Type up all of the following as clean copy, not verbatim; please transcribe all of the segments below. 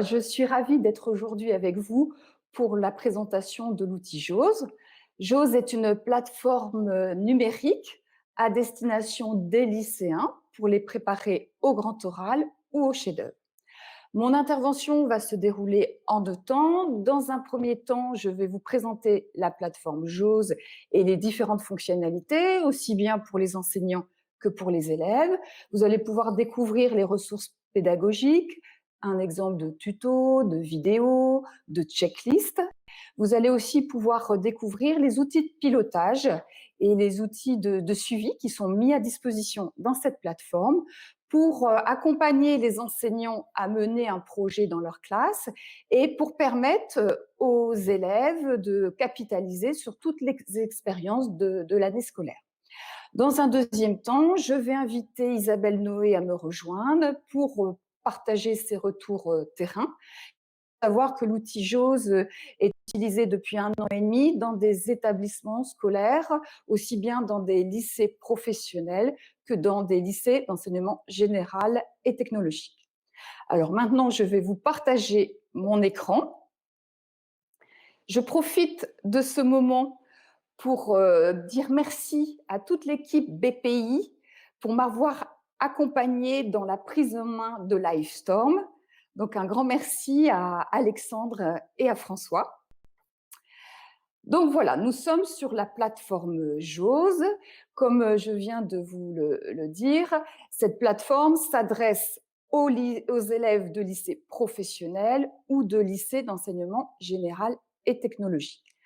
je suis ravie d'être aujourd'hui avec vous pour la présentation de l'outil JAWS. JAWS est une plateforme numérique à destination des lycéens pour les préparer au grand oral ou au chef-d'œuvre. Mon intervention va se dérouler en 2 temps. Dans un premier temps, je vais vous présenter la plateforme JAWS et les différentes fonctionnalités, aussi bien pour les enseignants que pour les élèves. Vous allez pouvoir découvrir les ressources pédagogiques, un exemple de tuto, de vidéo, de checklist. Vous allez aussi pouvoir découvrir les outils de pilotage et les outils de suivi qui sont mis à disposition dans cette plateforme pour accompagner les enseignants à mener un projet dans leur classe et pour permettre aux élèves de capitaliser sur toutes les expériences de l'année scolaire. Dans un deuxième temps, je vais inviter Isabelle Noé à me rejoindre pour partager ses retours terrain. Savoir que l'outil JAWS est utilisé depuis 1 an et demi dans des établissements scolaires, aussi bien dans des lycées professionnels que dans des lycées d'enseignement général et technologique. Alors maintenant, je vais vous partager mon écran. Je profite de ce moment pour dire merci à toute l'équipe BPI pour m'avoir accompagnée dans la prise en main de Livestorm. Donc un grand merci à Alexandre et à François. Donc voilà, nous sommes sur la plateforme JAWS. Comme je viens de vous le dire, cette plateforme s'adresse aux élèves de lycées professionnels ou de lycées d'enseignement général et technologique.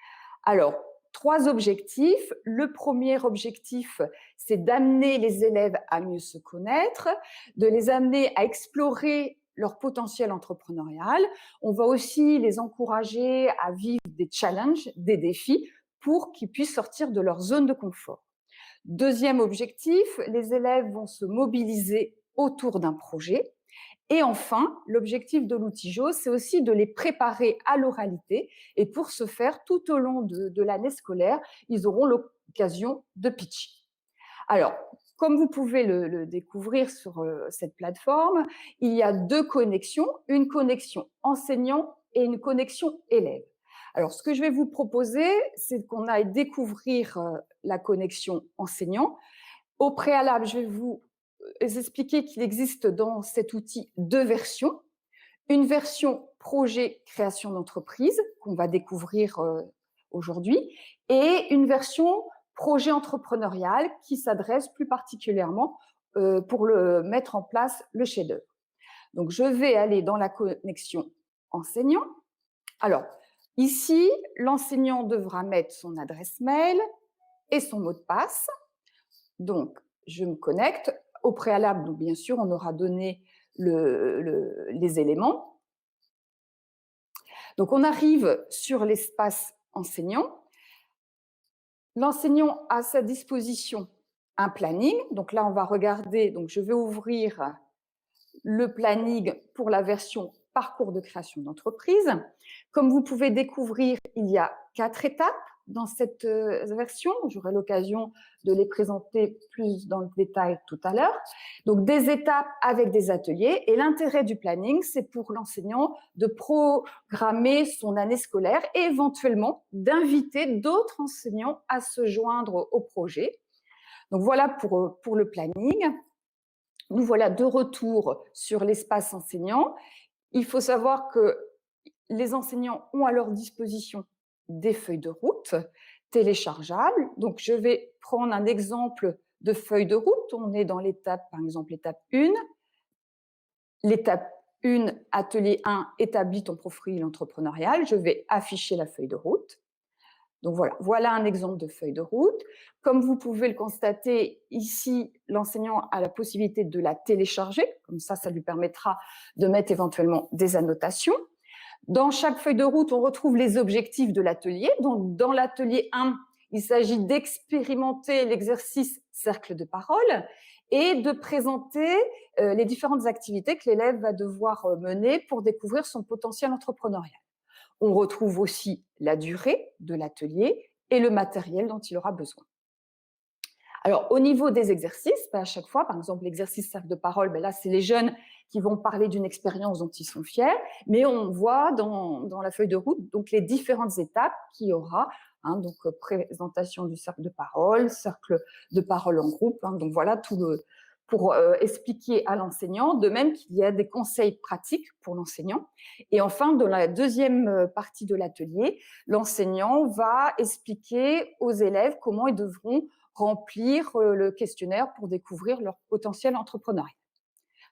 Alors, 3 objectifs. Le premier objectif, c'est d'amener les élèves à mieux se connaître, de les amener à explorer leur potentiel entrepreneurial. On va aussi les encourager à vivre des challenges, des défis, pour qu'ils puissent sortir de leur zone de confort. Deuxième objectif, les élèves vont se mobiliser autour d'un projet. Et enfin, l'objectif de l'outil JAWS, c'est aussi de les préparer à l'oralité. Et pour ce faire, tout au long de l'année scolaire, ils auront l'occasion de pitcher. Alors, comme vous pouvez le découvrir sur cette plateforme, il y a 2 connexions, une connexion enseignant et une connexion élève. Alors, ce que je vais vous proposer, c'est qu'on aille découvrir la connexion enseignant. Au préalable, je vais vous expliquer qu'il existe dans cet outil 2 versions. Une version projet création d'entreprise qu'on va découvrir aujourd'hui et une version projet entrepreneurial qui s'adresse plus particulièrement pour mettre en place le chef-d'œuvre. Donc, je vais aller dans la connexion enseignant. Alors, ici, l'enseignant devra mettre son adresse mail et son mot de passe. Donc, je me connecte. Au préalable, donc bien sûr, on aura donné les éléments. Donc, on arrive sur l'espace enseignant. L'enseignant a à sa disposition un planning. Donc là, on va regarder. Donc, je vais ouvrir le planning pour la version parcours de création d'entreprise. Comme vous pouvez découvrir, il y a 4 étapes dans cette version. J'aurai l'occasion de les présenter plus dans le détail tout à l'heure. Donc, des étapes avec des ateliers. Et l'intérêt du planning, c'est pour l'enseignant de programmer son année scolaire et éventuellement d'inviter d'autres enseignants à se joindre au projet. Donc, voilà pour le planning. Nous voilà de retour sur l'espace enseignant. Il faut savoir que les enseignants ont à leur disposition des feuilles de route téléchargeables. Donc, je vais prendre un exemple de feuille de route. On est dans l'étape, par exemple, l'étape 1. L'étape 1, atelier 1, établis ton profil entrepreneurial. Je vais afficher la feuille de route. Donc voilà un exemple de feuille de route. Comme vous pouvez le constater, ici, l'enseignant a la possibilité de la télécharger. Comme ça lui permettra de mettre éventuellement des annotations. Dans chaque feuille de route, on retrouve les objectifs de l'atelier. Donc, dans l'atelier 1, il s'agit d'expérimenter l'exercice cercle de parole et de présenter les différentes activités que l'élève va devoir mener pour découvrir son potentiel entrepreneurial. On retrouve aussi la durée de l'atelier et le matériel dont il aura besoin. Alors, au niveau des exercices, à chaque fois, par exemple, l'exercice cercle de parole, là, c'est les jeunes qui vont parler d'une expérience dont ils sont fiers, mais on voit dans la feuille de route donc les différentes étapes qu'il y aura, donc présentation du cercle de parole, cercle de parole en groupe, donc voilà tout pour expliquer à l'enseignant, de même qu'il y a des conseils pratiques pour l'enseignant. Et enfin, dans la deuxième partie de l'atelier, l'enseignant va expliquer aux élèves comment ils devront remplir le questionnaire pour découvrir leur potentiel entrepreneurial.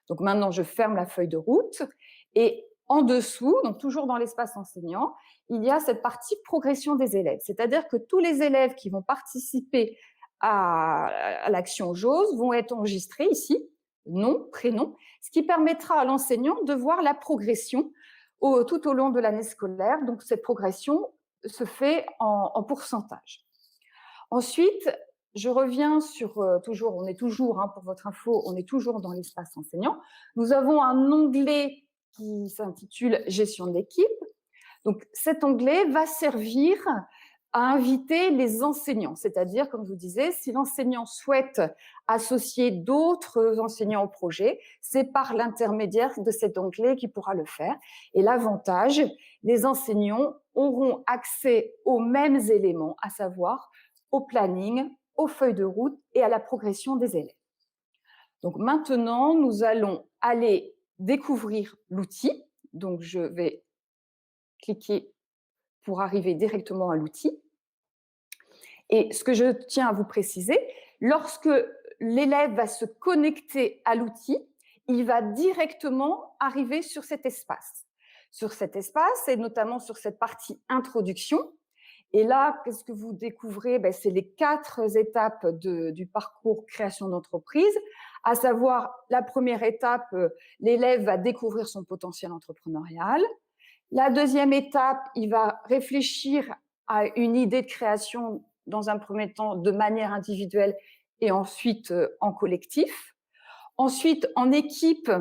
Donc maintenant, je ferme la feuille de route et en dessous, donc toujours dans l'espace enseignant, il y a cette partie progression des élèves. C'est-à-dire que tous les élèves qui vont participer à l'action JAWS vont être enregistrés ici, nom, prénom, ce qui permettra à l'enseignant de voir la progression tout au long de l'année scolaire. Donc cette progression se fait en pourcentage. Ensuite, je reviens sur toujours, on est toujours, pour votre info, on est toujours dans l'espace enseignant. Nous avons un onglet qui s'intitule Gestion d'équipe. Donc cet onglet va servir à inviter les enseignants, c'est-à-dire, comme je vous disais, si l'enseignant souhaite associer d'autres enseignants au projet, c'est par l'intermédiaire de cet onglet qu'il pourra le faire. Et l'avantage, les enseignants auront accès aux mêmes éléments, à savoir au planning, aux feuilles de route et à la progression des élèves. Donc maintenant, nous allons aller découvrir l'outil. Donc je vais cliquer pour arriver directement à l'outil. Et ce que je tiens à vous préciser, lorsque l'élève va se connecter à l'outil, il va directement arriver sur cet espace. Sur cet espace et notamment sur cette partie introduction. Et là, qu'est-ce que vous découvrez? C'est les 4 étapes du parcours création d'entreprise, à savoir la première étape, l'élève va découvrir son potentiel entrepreneurial. La deuxième étape, il va réfléchir à une idée de création dans un premier temps de manière individuelle et ensuite en collectif. Ensuite, en équipe,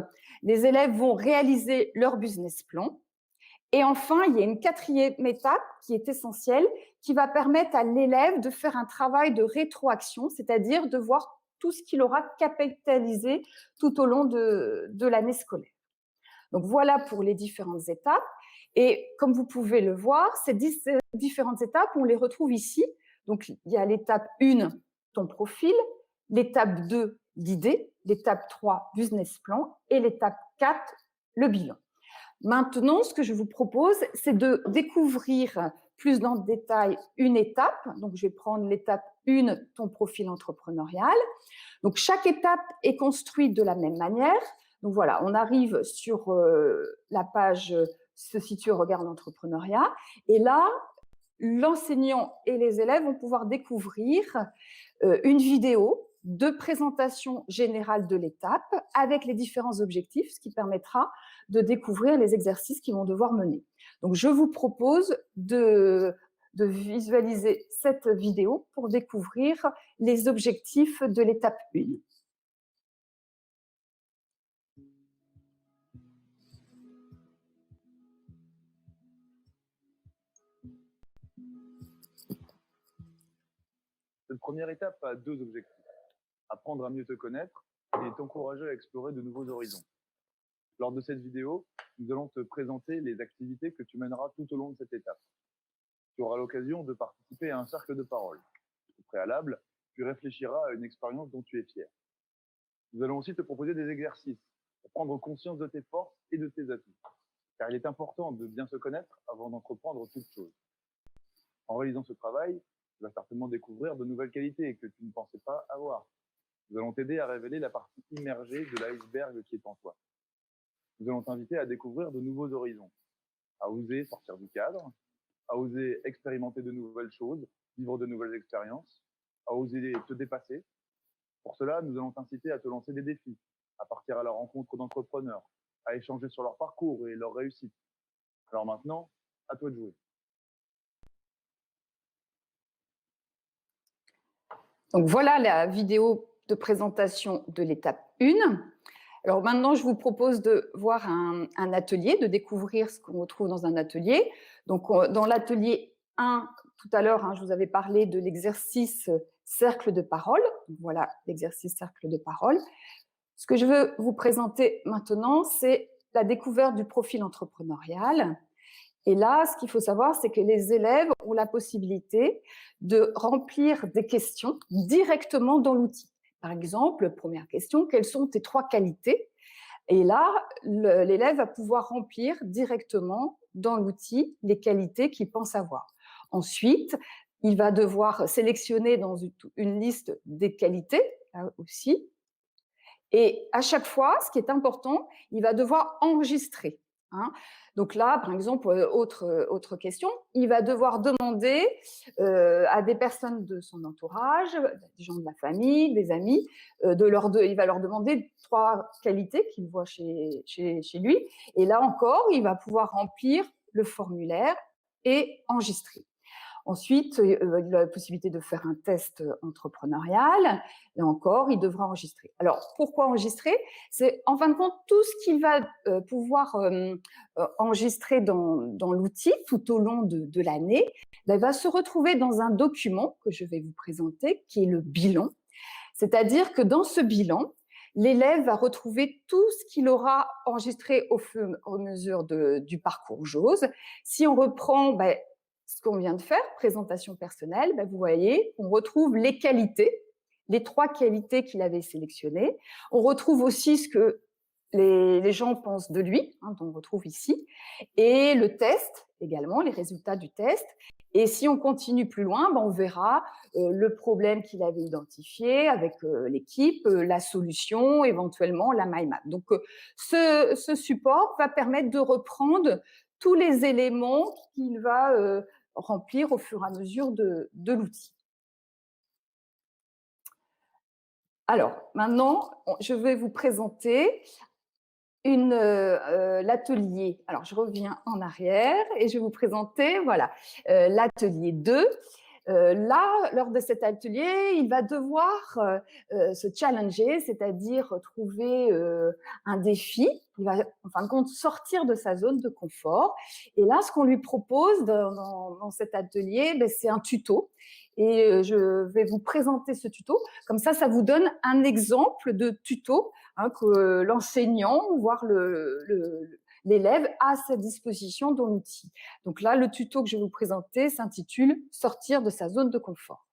les élèves vont réaliser leur business plan. Et enfin, il y a une 4e étape qui est essentielle, qui va permettre à l'élève de faire un travail de rétroaction, c'est-à-dire de voir tout ce qu'il aura capitalisé tout au long de l'année scolaire. Donc voilà pour les différentes étapes. Et comme vous pouvez le voir, ces différentes étapes, on les retrouve ici. Donc il y a l'étape 1, ton profil, l'étape 2, l'idée, l'étape 3, business plan, et l'étape 4, le bilan. Maintenant, ce que je vous propose, c'est de découvrir plus dans le détail une étape. Donc, je vais prendre l'étape 1, ton profil entrepreneurial. Donc, chaque étape est construite de la même manière. Donc, voilà, on arrive sur la page se situe au regard de l'entrepreneuriat. Et là, l'enseignant et les élèves vont pouvoir découvrir une vidéo de présentation générale de l'étape avec les différents objectifs, ce qui permettra de découvrir les exercices qu'ils vont devoir mener. Donc, je vous propose de visualiser cette vidéo pour découvrir les objectifs de l'étape 1. Cette première étape a 2 objectifs. Apprendre à mieux te connaître et t'encourager à explorer de nouveaux horizons. Lors de cette vidéo, nous allons te présenter les activités que tu mèneras tout au long de cette étape. Tu auras l'occasion de participer à un cercle de parole. Au préalable, tu réfléchiras à une expérience dont tu es fier. Nous allons aussi te proposer des exercices pour prendre conscience de tes forces et de tes atouts. Car il est important de bien se connaître avant d'entreprendre toute chose. En réalisant ce travail, tu vas certainement découvrir de nouvelles qualités que tu ne pensais pas avoir. Nous allons t'aider à révéler la partie immergée de l'iceberg qui est en toi. Nous allons t'inviter à découvrir de nouveaux horizons, à oser sortir du cadre, à oser expérimenter de nouvelles choses, vivre de nouvelles expériences, à oser te dépasser. Pour cela, nous allons t'inciter à te lancer des défis, à partir à la rencontre d'entrepreneurs, à échanger sur leur parcours et leur réussite. Alors maintenant, à toi de jouer. Donc voilà la vidéo de présentation de l'étape 1. Alors maintenant, je vous propose de voir un atelier, de découvrir ce qu'on retrouve dans un atelier. Donc dans l'atelier 1, tout à l'heure, je vous avais parlé de l'exercice cercle de parole. Donc, voilà l'exercice cercle de parole. Ce que je veux vous présenter maintenant, c'est la découverte du profil entrepreneurial. Et là, ce qu'il faut savoir, c'est que les élèves ont la possibilité de remplir des questions directement dans l'outil. Par exemple, première question, quelles sont tes 3 qualités? Et là, l'élève va pouvoir remplir directement dans l'outil les qualités qu'il pense avoir. Ensuite, il va devoir sélectionner dans une liste des qualités, là aussi. Et à chaque fois, ce qui est important, il va devoir enregistrer. Hein. Donc là, par exemple, autre question, il va devoir demander à des personnes de son entourage, des gens de la famille, des amis, il va leur demander 3 qualités qu'il voit chez lui. Et là encore, il va pouvoir remplir le formulaire et enregistrer. Ensuite, il a la possibilité de faire un test entrepreneurial. Et encore, il devra enregistrer. Alors, pourquoi enregistrer? C'est en fin de compte tout ce qu'il va pouvoir enregistrer dans l'outil tout au long de l'année, va se retrouver dans un document que je vais vous présenter, qui est le bilan. C'est-à-dire que dans ce bilan, l'élève va retrouver tout ce qu'il aura enregistré au fur et à mesure du parcours JAWS. Si on reprend ce qu'on vient de faire, présentation personnelle, vous voyez, on retrouve les qualités, les 3 qualités qu'il avait sélectionnées. On retrouve aussi ce que les gens pensent de lui, dont on retrouve ici, et le test également, les résultats du test. Et si on continue plus loin, on verra le problème qu'il avait identifié avec l'équipe, la solution, éventuellement la mind map. Donc, ce support va permettre de reprendre tous les éléments qu'il va remplir au fur et à mesure de l'outil. Alors, maintenant, je vais vous présenter l'atelier. Alors, je reviens en arrière et je vais vous présenter l'atelier 2. Là, lors de cet atelier, il va devoir se challenger, c'est-à-dire trouver un défi. Il va, en fin de compte, sortir de sa zone de confort. Et là, ce qu'on lui propose dans cet atelier, c'est un tuto. Et je vais vous présenter ce tuto. Comme ça vous donne un exemple de tuto que l'enseignant, voire l'élève a à sa disposition dans l'outil. Donc là, le tuto que je vais vous présenter s'intitule « Sortir de sa zone de confort ».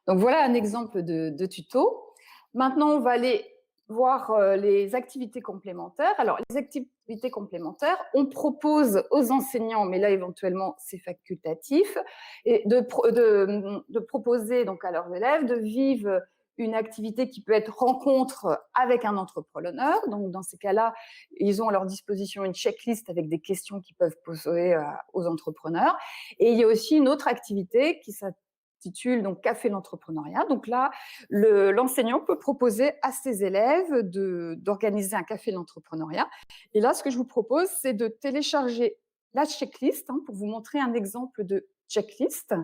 Donc voilà un exemple de tuto. Maintenant, on va aller voir les activités complémentaires. Alors, les activités complémentaires, on propose aux enseignants, mais là, éventuellement, c'est facultatif, et de proposer donc à leurs élèves de vivre une activité qui peut être rencontre avec un entrepreneur. Donc, dans ces cas-là, ils ont à leur disposition une checklist avec des questions qu'ils peuvent poser aux entrepreneurs. Et il y a aussi une autre activité qui s'intitule donc Café l'entrepreneuriat. Donc là, l'enseignant peut proposer à ses élèves d'organiser un café l'entrepreneuriat. Et là, ce que je vous propose, c'est de télécharger la checklist pour vous montrer un exemple de checklist.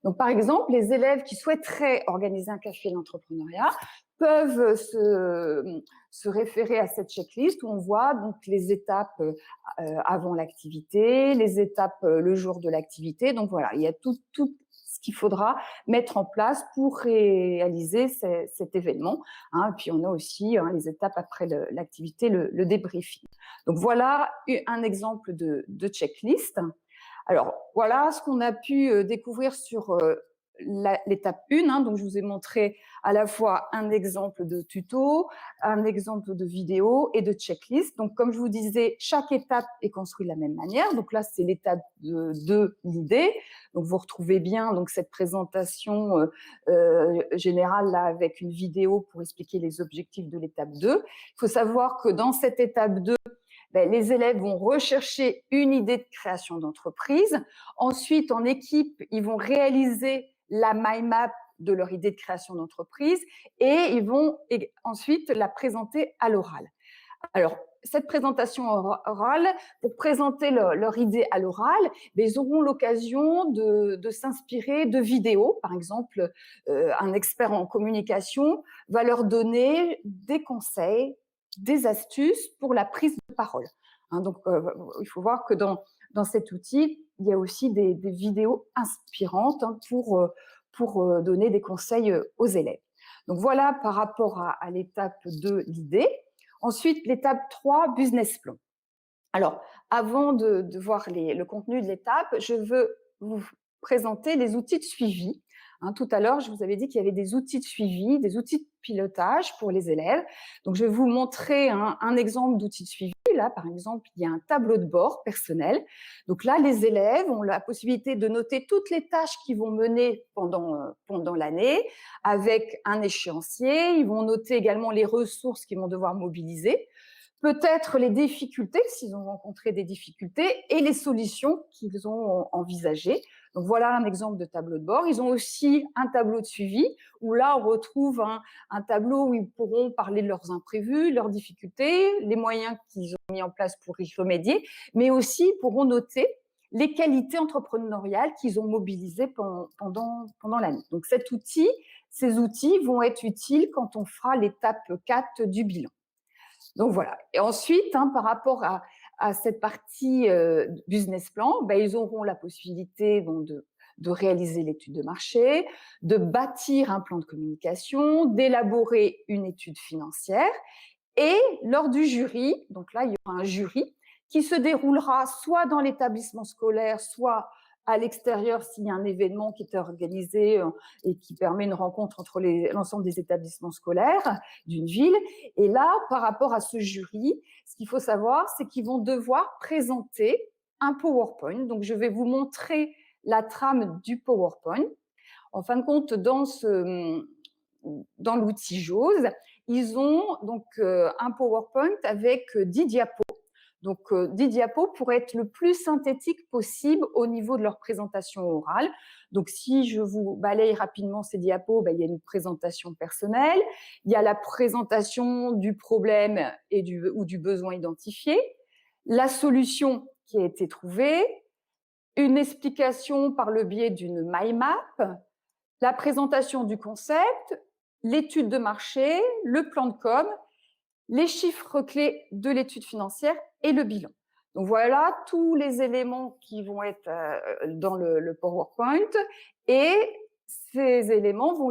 Donc, par exemple, les élèves qui souhaiteraient organiser un café d'entrepreneuriat peuvent se référer à cette checklist où on voit donc les étapes avant l'activité, les étapes le jour de l'activité. Donc voilà, il y a tout ce qu'il faudra mettre en place pour réaliser cet événement. Puis on a aussi les étapes après l'activité, le débriefing. Donc voilà un exemple de checklist. Alors, voilà ce qu'on a pu découvrir sur l'étape 1. Donc, je vous ai montré à la fois un exemple de tuto, un exemple de vidéo et de checklist. Donc, comme je vous disais, chaque étape est construite de la même manière. Donc là, c'est l'étape de l'idée. Donc, vous retrouvez bien donc, cette présentation générale là, avec une vidéo pour expliquer les objectifs de l'étape 2. Il faut savoir que dans cette étape 2, les élèves vont rechercher une idée de création d'entreprise. Ensuite, en équipe, ils vont réaliser la mind map de leur idée de création d'entreprise et ils vont ensuite la présenter à l'oral. Alors, cette présentation orale, pour présenter leur idée à l'oral, ils auront l'occasion de s'inspirer de vidéos. Par exemple, un expert en communication va leur donner des conseils, des astuces pour la prise de parole. Donc, il faut voir que dans cet outil, il y a aussi des vidéos inspirantes pour donner des conseils aux élèves. Donc, voilà par rapport à l'étape de l'idée. Ensuite, l'étape 3, business plan. Alors, avant de voir le contenu de l'étape, je veux vous présenter les outils de suivi. Tout à l'heure, je vous avais dit qu'il y avait des outils de suivi, des outils de pilotage pour les élèves. Donc, je vais vous montrer un exemple d'outil de suivi. Là, par exemple, il y a un tableau de bord personnel. Donc là, les élèves ont la possibilité de noter toutes les tâches qu'ils vont mener pendant l'année avec un échéancier. Ils vont noter également les ressources qu'ils vont devoir mobiliser, peut-être les difficultés, s'ils ont rencontré des difficultés, et les solutions qu'ils ont envisagées. Donc voilà un exemple de tableau de bord. Ils ont aussi un tableau de suivi, où là, on retrouve un tableau où ils pourront parler de leurs imprévus, leurs difficultés, les moyens qu'ils ont mis en place pour y remédier, mais aussi pourront noter les qualités entrepreneuriales qu'ils ont mobilisées pendant l'année. Donc ces outils vont être utiles quand on fera l'étape 4 du bilan. Donc voilà. Et ensuite, par rapport à cette partie business plan, ils auront la possibilité de réaliser l'étude de marché, de bâtir un plan de communication, d'élaborer une étude financière. Et lors du jury, donc là, il y aura un jury qui se déroulera soit dans l'établissement scolaire, soit à l'extérieur s'il y a un événement qui est organisé et qui permet une rencontre entre l'ensemble des établissements scolaires d'une ville. Et là, par rapport à ce jury, ce qu'il faut savoir, c'est qu'ils vont devoir présenter un PowerPoint. Donc, je vais vous montrer la trame du PowerPoint. En fin de compte, dans l'outil JAWS, ils ont donc un PowerPoint avec 10 diapos. Donc, 10 diapos pour être le plus synthétique possible au niveau de leur présentation orale. Donc, si je vous balaye rapidement ces diapos, il y a une présentation personnelle, il y a la présentation du problème ou du besoin identifié, la solution qui a été trouvée, une explication par le biais d'une mind map, la présentation du concept, l'étude de marché, le plan de com, les chiffres clés de l'étude financière et le bilan. Donc voilà tous les éléments qui vont être dans le PowerPoint et ces éléments vont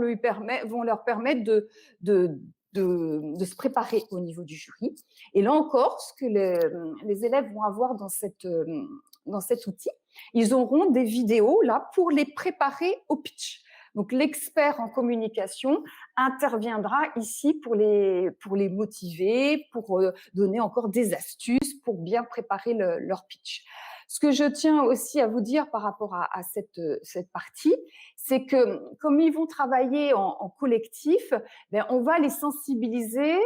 leur permettre de se préparer au niveau du jury. Et là encore, ce que les élèves vont avoir dans cet outil, ils auront des vidéos là pour les préparer au pitch. Donc, l'expert en communication interviendra ici pour les motiver, pour donner encore des astuces pour bien préparer leur pitch. Ce que je tiens aussi à vous dire par rapport à cette partie, c'est que comme ils vont travailler en collectif, on va les sensibiliser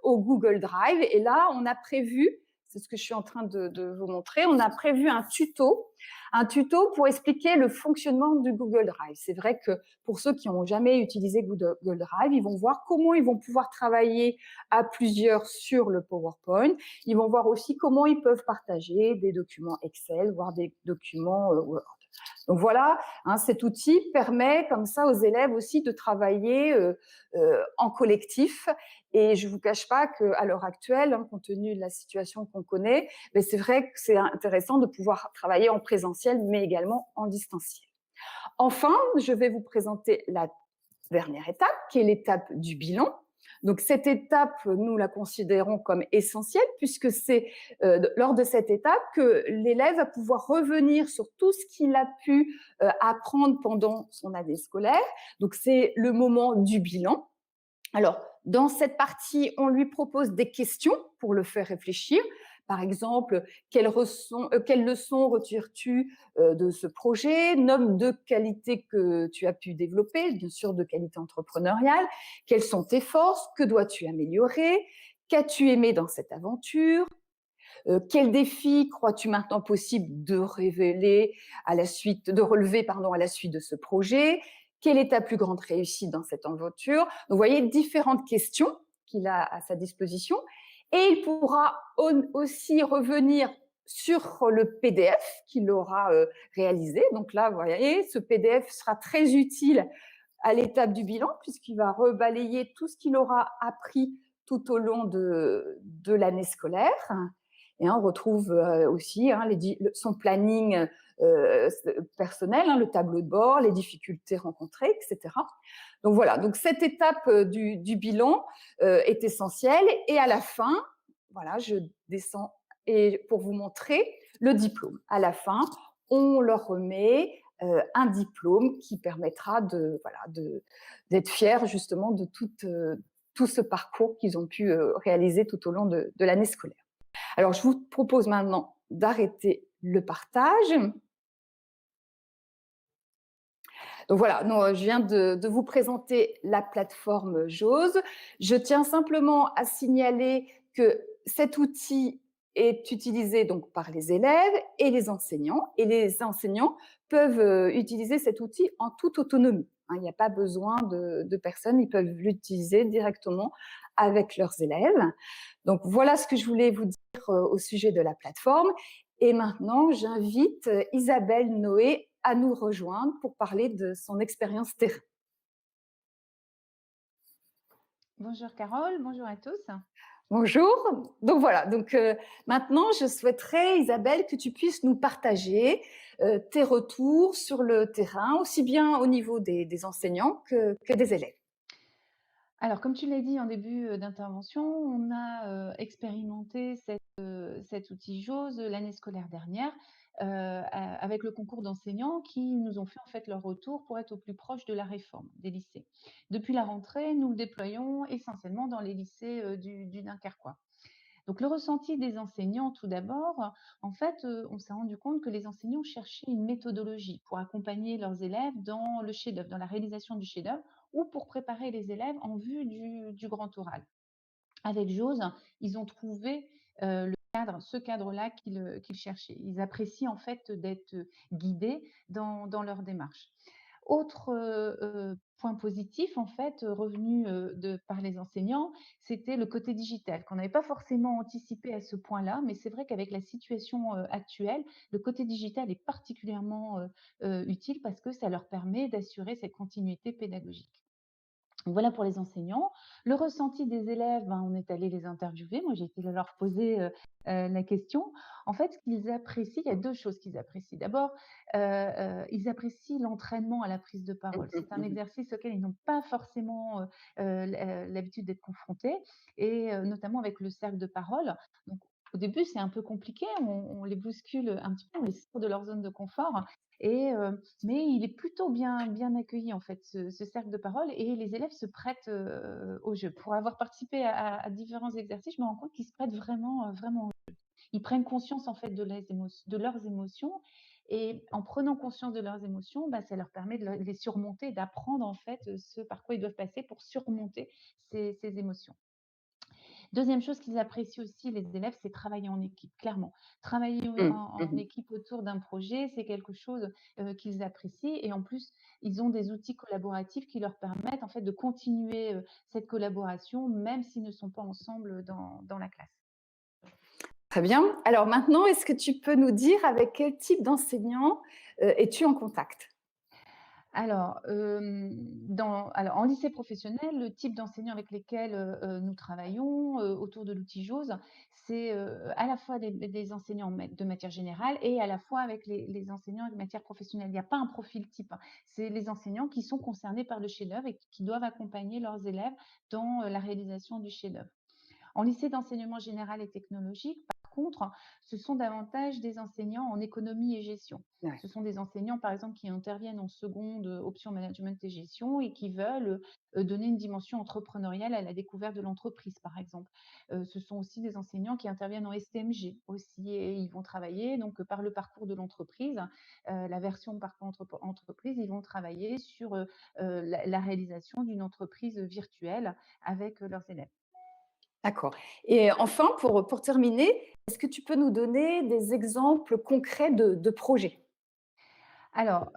au Google Drive. Et là, on a prévu, c'est ce que je suis en train de vous montrer, on a prévu un tuto Un tuto pour expliquer le fonctionnement du Google Drive. C'est vrai que pour ceux qui n'ont jamais utilisé Google Drive, ils vont voir comment ils vont pouvoir travailler à plusieurs sur le PowerPoint. Ils vont voir aussi comment ils peuvent partager des documents Excel, voire des documents Word. Donc voilà, hein, cet outil permet comme ça aux élèves aussi de travailler en collectif. Et je ne vous cache pas qu'à l'heure actuelle, hein, compte tenu de la situation qu'on connaît, mais c'est vrai que c'est intéressant de pouvoir travailler en présentiel, mais également en distanciel. Enfin, je vais vous présenter la dernière étape, qui est l'étape du bilan. Donc cette étape, nous la considérons comme essentielle puisque c'est lors de cette étape que l'élève va pouvoir revenir sur tout ce qu'il a pu apprendre pendant son année scolaire. Donc c'est le moment du bilan. Alors, dans cette partie, on lui propose des questions pour le faire réfléchir. Par exemple, quelles leçons retires-tu de ce projet? Nomme deux qualités que tu as pu développer, bien sûr de qualité entrepreneuriale. Quelles sont tes forces? Que dois-tu améliorer? Qu'as-tu aimé dans cette aventure? Quel défi crois-tu maintenant possible de relever à la suite de ce projet? Quelle est ta plus grande réussite dans cette aventure? Donc, vous voyez, différentes questions qu'il a à sa disposition. Et il pourra aussi revenir sur le PDF qu'il aura réalisé. Donc là, vous voyez, ce PDF sera très utile à l'étape du bilan puisqu'il va rebalayer tout ce qu'il aura appris tout au long de l'année scolaire. Et on retrouve aussi son planning personnel, le tableau de bord, les difficultés rencontrées, etc. Donc voilà, donc cette étape du bilan est essentielle. Et à la fin, voilà, je descends et pour vous montrer le diplôme. À la fin, on leur remet un diplôme qui permettra d'être fiers justement de tout ce parcours qu'ils ont pu réaliser tout au long de l'année scolaire. Alors, je vous propose maintenant d'arrêter le partage. Donc voilà, je viens de vous présenter la plateforme JAWS. Je tiens simplement à signaler que cet outil est utilisé donc par les élèves et les enseignants. Et les enseignants peuvent utiliser cet outil en toute autonomie. Il n'y a pas besoin de personne, ils peuvent l'utiliser directement avec leurs élèves. Donc voilà ce que je voulais vous dire au sujet de la plateforme. Et maintenant, j'invite Isabelle Noé à nous rejoindre pour parler de son expérience terrain. Bonjour Carole, bonjour à tous. Bonjour. Donc voilà, maintenant je souhaiterais Isabelle que tu puisses nous partager tes retours sur le terrain, aussi bien au niveau des enseignants que des élèves. Alors, comme tu l'as dit en début d'intervention, on a expérimenté cet outil JAWS l'année scolaire dernière avec le concours d'enseignants qui nous ont fait en fait leur retour pour être au plus proche de la réforme des lycées. Depuis la rentrée, nous le déployons essentiellement dans les lycées du Dunkerquois. Donc, le ressenti des enseignants, tout d'abord, en fait, on s'est rendu compte que les enseignants cherchaient une méthodologie pour accompagner leurs élèves dans le chef-d'œuvre, dans la réalisation du chef-d'œuvre, ou pour préparer les élèves en vue du grand oral. Avec JAWS, ils ont trouvé ce cadre-là qu'ils cherchaient. Ils apprécient en fait d'être guidés dans leur démarche. Autre point positif, en fait, revenu par les enseignants, c'était le côté digital, qu'on n'avait pas forcément anticipé à ce point-là, mais c'est vrai qu'avec la situation actuelle, le côté digital est particulièrement utile parce que ça leur permet d'assurer cette continuité pédagogique. Donc voilà pour les enseignants. Le ressenti des élèves, on est allé les interviewer. Moi, j'ai été leur poser la question. En fait, ce qu'ils apprécient, il y a deux choses qu'ils apprécient. D'abord, ils apprécient l'entraînement à la prise de parole. C'est un exercice auquel ils n'ont pas forcément l'habitude d'être confrontés, et notamment avec le cercle de parole. Donc, au début, c'est un peu compliqué. On les bouscule un petit peu, on les sort de leur zone de confort. Mais il est plutôt bien accueilli en fait ce cercle de parole, et les élèves se prêtent au jeu. Pour avoir participé à différents exercices, je me rends compte qu'ils se prêtent vraiment au jeu. Ils prennent conscience en fait de leurs émotions, et en prenant conscience de leurs émotions, ça leur permet de les surmonter, d'apprendre en fait ce par quoi ils doivent passer pour surmonter ces émotions. Deuxième chose qu'ils apprécient aussi, les élèves, c'est travailler en équipe, clairement. Travailler Mmh. en équipe autour d'un projet, c'est quelque chose qu'ils apprécient. Et en plus, ils ont des outils collaboratifs qui leur permettent en fait de continuer cette collaboration, même s'ils ne sont pas ensemble dans la classe. Très bien. Alors maintenant, est-ce que tu peux nous dire avec quel type d'enseignant, es-tu en contact? Alors, en lycée professionnel, le type d'enseignants avec lesquels, nous travaillons, autour de l'outil JAWS, c'est, à la fois des enseignants de matière générale et à la fois avec les enseignants de matière professionnelle. Il n'y a pas un profil type, hein. C'est les enseignants qui sont concernés par le chef-d'œuvre et qui doivent accompagner leurs élèves dans, la réalisation du chef-d'œuvre. En lycée d'enseignement général et technologique, par contre, ce sont davantage des enseignants en économie et gestion. Ouais. Ce sont des enseignants, par exemple, qui interviennent en seconde option management et gestion et qui veulent donner une dimension entrepreneuriale à la découverte de l'entreprise, par exemple. Ce sont aussi des enseignants qui interviennent en STMG aussi et ils vont travailler donc par le parcours de l'entreprise, la version parcours entreprise, ils vont travailler sur la réalisation d'une entreprise virtuelle avec leurs élèves. D'accord, et enfin pour terminer, est-ce que tu peux nous donner des exemples concrets de projets? Alors,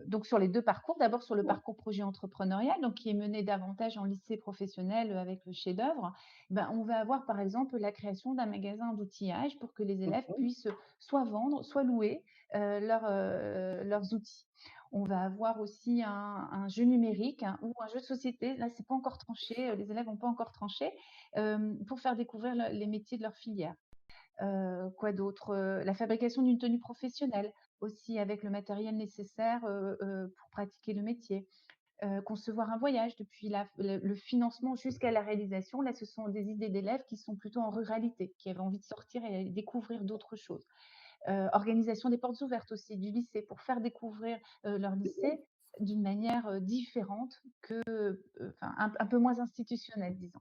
donc sur les 2 parcours, d'abord sur le parcours projet entrepreneurial, donc qui est mené davantage en lycée professionnel, avec le chef-d'œuvre, ben, on va avoir par exemple la création d'un magasin d'outillage pour que les élèves Mmh. puissent soit vendre, soit louer, leurs outils. On va avoir aussi un jeu numérique, hein, ou un jeu de société, là c'est pas encore tranché, les élèves n'ont pas encore tranché, pour faire découvrir les métiers de leur filière. Quoi d'autre? La fabrication d'une tenue professionnelle aussi avec le matériel nécessaire, pour pratiquer le métier. Concevoir un voyage depuis le financement jusqu'à la réalisation. Là, ce sont des idées d'élèves qui sont plutôt en ruralité, qui avaient envie de sortir et découvrir d'autres choses. Organisation des portes ouvertes aussi du lycée pour faire découvrir, leur lycée d'une manière, différente que, enfin un peu moins institutionnelle, disons.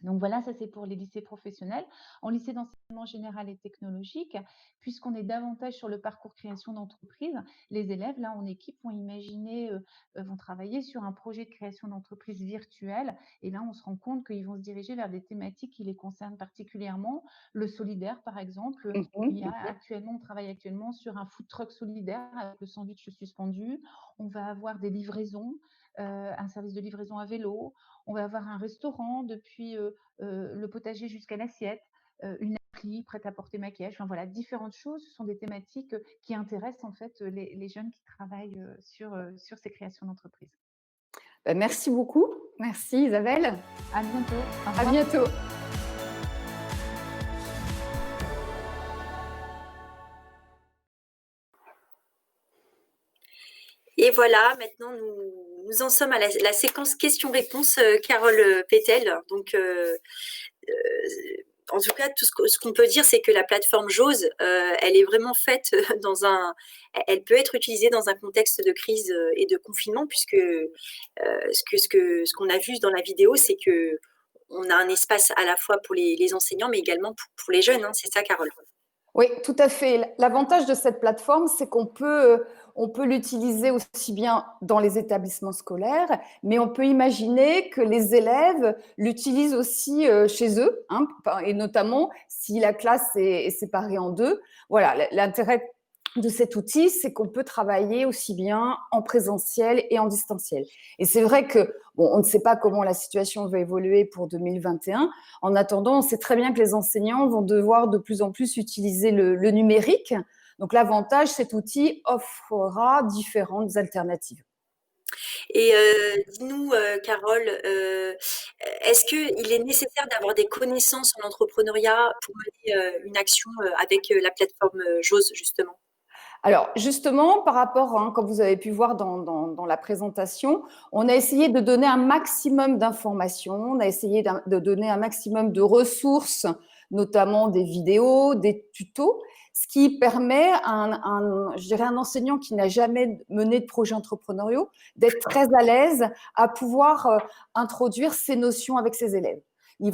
Donc voilà, ça c'est pour les lycées professionnels. En lycée d'enseignement général et technologique, puisqu'on est davantage sur le parcours création d'entreprise, les élèves, là, en équipe, vont imaginer, vont travailler sur un projet de création d'entreprise virtuelle. Et là, on se rend compte qu'ils vont se diriger vers des thématiques qui les concernent particulièrement. Le solidaire, par exemple, Mmh mh. il y a actuellement, on travaille actuellement sur un food truck solidaire avec le sandwich suspendu. On va avoir des livraisons, un service de livraison à vélo. On va avoir un restaurant depuis le potager jusqu'à l'assiette, une appli prête à porter maquillage. Enfin voilà, différentes choses. Ce sont des thématiques qui intéressent en fait les jeunes qui travaillent sur ces créations d'entreprise. Bah, merci beaucoup. Merci Isabelle. À bientôt. Au À revoir. bientôt. Et voilà, maintenant nous en sommes à la séquence questions-réponses, Carole Pétel. Donc, en tout cas, ce qu'on peut dire, c'est que la plateforme JAWS, elle est vraiment faite elle peut être utilisée dans un contexte de crise et de confinement, puisque ce qu'on a vu dans la vidéo, c'est que on a un espace à la fois pour les enseignants, mais également pour les jeunes. Hein, c'est ça, Carole? Oui, tout à fait. L'avantage de cette plateforme, c'est qu'on peut l'utiliser aussi bien dans les établissements scolaires, mais on peut imaginer que les élèves l'utilisent aussi chez eux, hein, et notamment si la classe est séparée en deux. Voilà, l'intérêt de cet outil, c'est qu'on peut travailler aussi bien en présentiel et en distanciel. Et c'est vrai que, bon, on ne sait pas comment la situation va évoluer pour 2021. En attendant, on sait très bien que les enseignants vont devoir de plus en plus utiliser le numérique. Donc l'avantage, cet outil offrira différentes alternatives. Et dis-nous, Carole, est-ce qu'il est nécessaire d'avoir des connaissances en entrepreneuriat pour mener une action avec la plateforme JAWS, justement? Alors justement, par rapport, hein, comme vous avez pu voir dans la présentation, on a essayé de donner un maximum d'informations, on a essayé de donner un maximum de ressources, notamment des vidéos, des tutos, ce qui permet je dirais un enseignant qui n'a jamais mené de projet entrepreneurial d'être très à l'aise à pouvoir introduire ces notions avec ses élèves. Il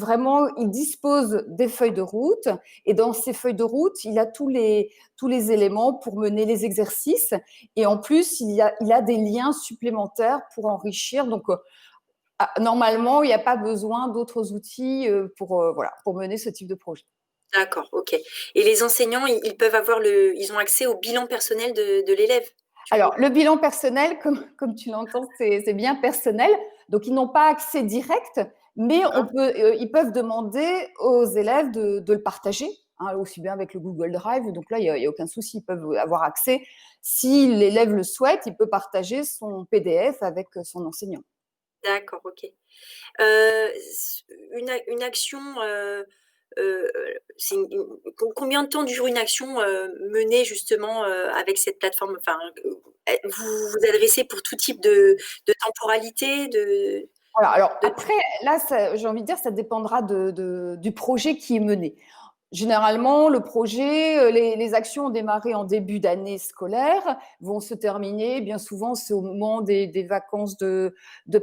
dispose des feuilles de route et dans ces feuilles de route, il a tous les éléments pour mener les exercices et en plus, il a des liens supplémentaires pour enrichir. Donc, Normalement, il n'y a pas besoin d'autres outils pour mener ce type de projet. D'accord, ok. Et les enseignants, ils peuvent ils ont accès au bilan personnel de l'élève. Alors, le bilan personnel, comme tu l'entends, c'est bien personnel. Donc, ils n'ont pas accès direct, mais ils peuvent demander aux élèves de le partager, hein, aussi bien avec le Google Drive. Donc là, il n'y a aucun souci, ils peuvent avoir accès. Si l'élève le souhaite, il peut partager son PDF avec son enseignant. D'accord, ok. Une action, combien de temps dure une action menée justement avec cette plateforme? Enfin, vous vous adressez pour tout type de temporalité, Voilà, alors après, là, j'ai envie de dire, ça dépendra du projet qui est mené. Généralement, le projet, les actions ont démarré en début d'année scolaire, vont se terminer, bien souvent, c'est au moment des vacances de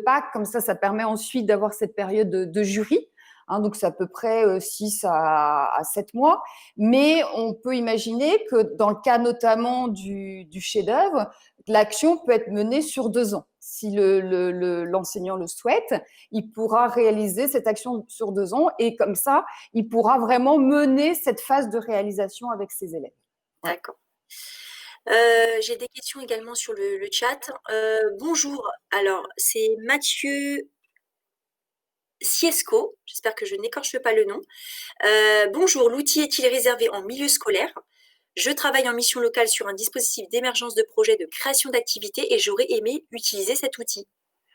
Pâques. Comme ça permet ensuite d'avoir cette période de jury. Hein, donc, c'est à peu près 6 à 7 mois. Mais on peut imaginer que dans le cas notamment du chef-d'œuvre, l'action peut être menée sur 2 ans. Si l'enseignant le souhaite, il pourra réaliser cette action sur 2 ans et comme ça, il pourra vraiment mener cette phase de réalisation avec ses élèves. Ouais. D'accord. J'ai des questions également sur le chat. Bonjour, alors c'est Mathieu Siesco, j'espère que je n'écorche pas le nom. Bonjour, l'outil est-il réservé en milieu scolaire? Je travaille en mission locale sur un dispositif d'émergence de projet de création d'activités et j'aurais aimé utiliser cet outil.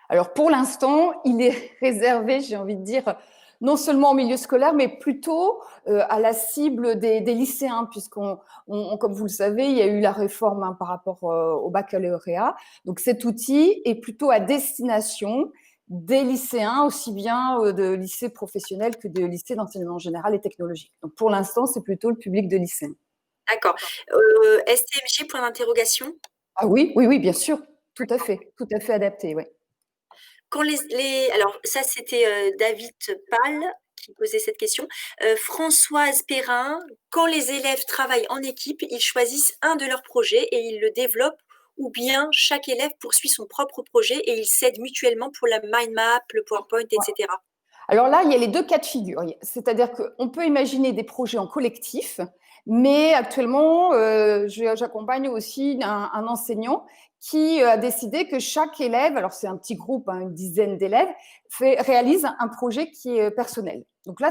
Alors pour l'instant, il est réservé, j'ai envie de dire, non seulement au milieu scolaire, mais plutôt à la cible des lycéens, puisqu'on, comme vous le savez, il y a eu la réforme par rapport au baccalauréat. Donc cet outil est plutôt à destination des lycéens, aussi bien de lycées professionnels que de lycées d'enseignement général et technologique. Donc pour l'instant, c'est plutôt le public de lycéens. D'accord. STMG, point d'interrogation? Ah oui, bien sûr, tout à fait adapté, oui. Alors, ça, c'était David Pal qui posait cette question. Françoise Perrin, quand les élèves travaillent en équipe, ils choisissent un de leurs projets et ils le développent, ou bien chaque élève poursuit son propre projet et ils s'aident mutuellement pour la mind map, le PowerPoint, etc. Alors là, il y a les 2 cas de figure. C'est-à-dire qu'on peut imaginer des projets en collectif, mais actuellement, j'accompagne aussi un enseignant qui a décidé que chaque élève, alors c'est un petit groupe, hein, une dizaine d'élèves, réalise un projet qui est personnel. Donc là,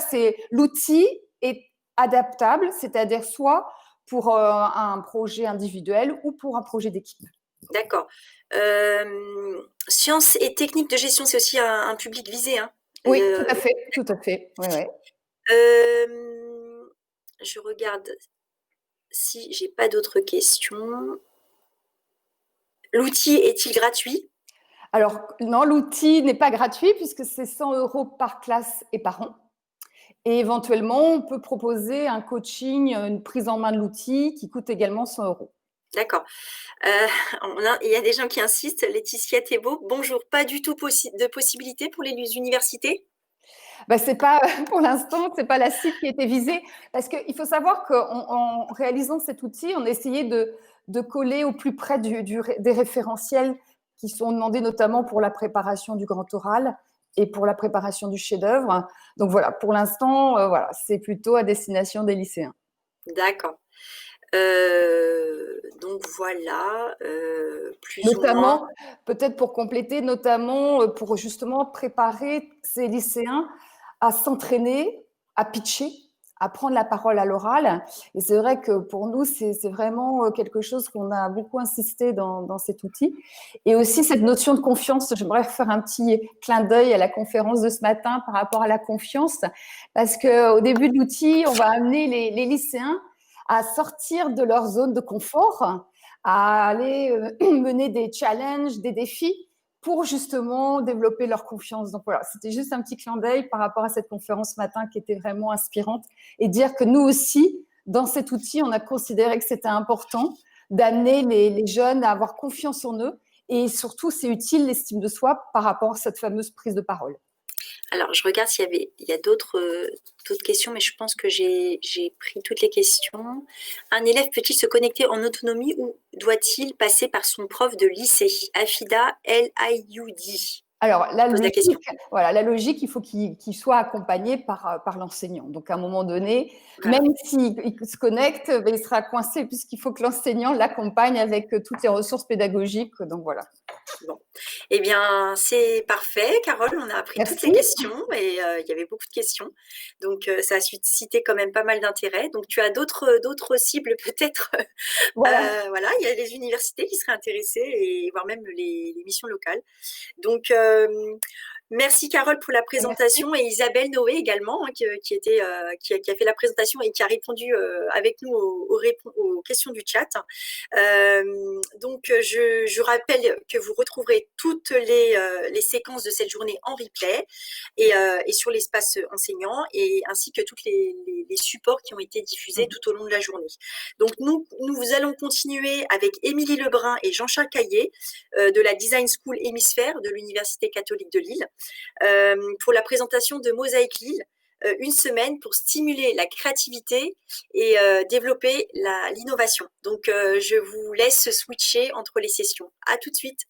l'outil est adaptable, c'est-à-dire soit pour un projet individuel ou pour un projet d'équipe. D'accord. Sciences et techniques de gestion, c'est aussi un public visé, hein? Oui, tout à fait. Ouais. Je regarde si j'ai pas d'autres questions. L'outil est-il gratuit? Alors non, l'outil n'est pas gratuit puisque c'est 100 € par classe et par an. Et éventuellement, on peut proposer un coaching, une prise en main de l'outil qui coûte également 100 €. D'accord. Il y a des gens qui insistent. Laetitia Thébault, bonjour. Pas du tout de possibilité pour les universités? C'est pas, pour l'instant, c'est pas la cible qui a été visée, parce qu'il faut savoir qu'en réalisant cet outil, on a essayé de coller au plus près des référentiels qui sont demandés notamment pour la préparation du grand oral et pour la préparation du chef-d'œuvre. Donc voilà, pour l'instant, c'est plutôt à destination des lycéens. D'accord. Donc voilà, plus notamment, ou moins. peut-être pour compléter, notamment pour justement préparer ces lycéens à s'entraîner, à pitcher, à prendre la parole à l'oral. Et c'est vrai que pour nous, c'est vraiment quelque chose qu'on a beaucoup insisté dans cet outil. Et aussi cette notion de confiance. J'aimerais faire un petit clin d'œil à la conférence de ce matin par rapport à la confiance, parce qu'au début de l'outil, on va amener les lycéens à sortir de leur zone de confort, à aller mener des challenges, des défis pour justement développer leur confiance. Donc voilà, c'était juste un petit clin d'œil par rapport à cette conférence ce matin qui était vraiment inspirante et dire que nous aussi, dans cet outil, on a considéré que c'était important d'amener les jeunes à avoir confiance en eux et surtout, c'est utile l'estime de soi par rapport à cette fameuse prise de parole. Alors, je regarde il y a d'autres questions, mais je pense que j'ai pris toutes les questions. Un élève peut-il se connecter en autonomie ou doit-il passer par son prof de lycée? Afida LIUD. Alors, Je pose la question. la logique, il faut qu'il soit accompagné par l'enseignant. Donc, à un moment donné, Voilà. même s'il se connecte, il sera coincé puisqu'il faut que l'enseignant l'accompagne avec toutes les ressources pédagogiques. Donc, voilà. Bon. Eh bien, c'est parfait, Carole. On a appris toutes les Merci. questions et il y avait beaucoup de questions. Donc, ça a suscité quand même pas mal d'intérêt. Donc, tu as d'autres cibles peut-être. Voilà. Voilà, il y a les universités qui seraient intéressées et voire même les missions locales. Donc, merci Carole pour la Merci. présentation et Isabelle Noé également, hein, qui a fait la présentation et qui a répondu avec nous aux questions du chat. Donc, je rappelle que vous retrouverez toutes les séquences de cette journée en replay et sur l'espace enseignant et ainsi que tous les supports qui ont été diffusés tout au long de la journée. Donc, nous allons continuer avec Émilie Lebrun et Jean-Charles Caillé de la Design School Hémisphère de l'Université catholique de Lille pour la présentation de Mosaïque Lille, une semaine pour stimuler la créativité et développer l'innovation. Donc, je vous laisse switcher entre les sessions. À tout de suite.